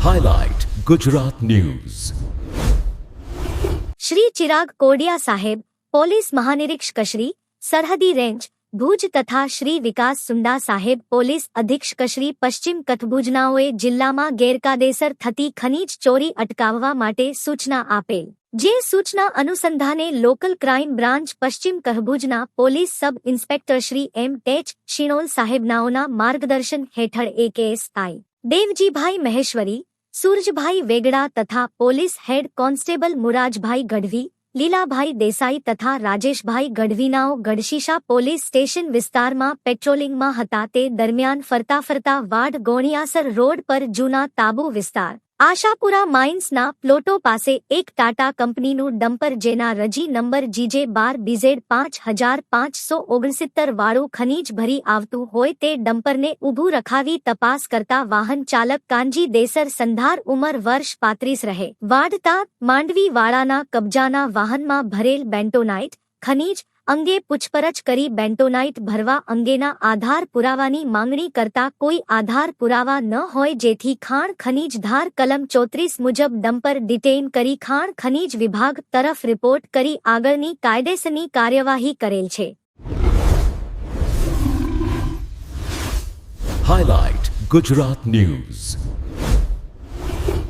Highlight Gujarat News. Shri Chirag કોડિયા સાહેબ, police મહાનિરીક્ષક Shri, સરહદી range, Bhuj તથા શ્રી વિકાસ સુંડા સાહેબ, પોલીસ અધિક્ષક શ્રી, પશ્ચિમ કચ્છ ભુજનાઓએ જિલ્લામાં ગેરકાયદેસર થતી ખનીજ ચોરી અટકાવવા માટે સૂચના આપેલ. જે સૂચના અનુસંધાને લોકલ ક્રાઇમ બ્રાન્ચ પશ્ચિમ કચ્છ ભુજના police sub inspector Shri M H. Shinol સાહેબનાઓના માર્ગદર્શન હેઠળ એકેએસઆઈ દેવજીભાઈ મહેશ્વરી, સૂરજભાઈ વેગડા તથા police head constable Murajbhai Gadhvi, Lilabhai Desai તથા રાજેશભાઈ ગઢવીનાઓ ગઢશીશા પોલીસ સ્ટેશન વિસ્તારમાં પેટ્રોલિંગમાં હતા. તે દરમિયાન ફરતા વાડ ગોણિયાસર રોડ પર જૂના તાબુ વિસ્તાર આશાપુરા માઇન્સના પ્લોટો પાસે એક ટાટા કંપનીનું ડમ્પર જેના રજી નંબર GJ12BZ 5569 વાળું ખનીજ ભરી આવતું હોય તે ડમ્પરને ઊભું રખાવી તપાસ કરતા વાહન ચાલક કાનજી દેસર સંધાર ઉંમર વર્ષ 35 રહે વાડતા માંડવી વાળાના કબજાના વાહનમાં ભરેલ બેન્ટોનાઇટ ખનીજ અંગે પૂછપરછ કરી બેન્ટોનાઇટ ભરવા અંગેના આધાર પુરાવાની માંગણી કરતા કોઈ આધાર પુરાવા ન હોય જેથી ખાણ ખનીજ ધાર કલમ 34 મુજબ ડમ્પર ડિટેઇન કરી ખાણ ખનીજ વિભાગ તરફ રિપોર્ટ કરી આગળની કાયદેસરની કાર્યવાહી કરેલ છે. Highlight Gujarat News.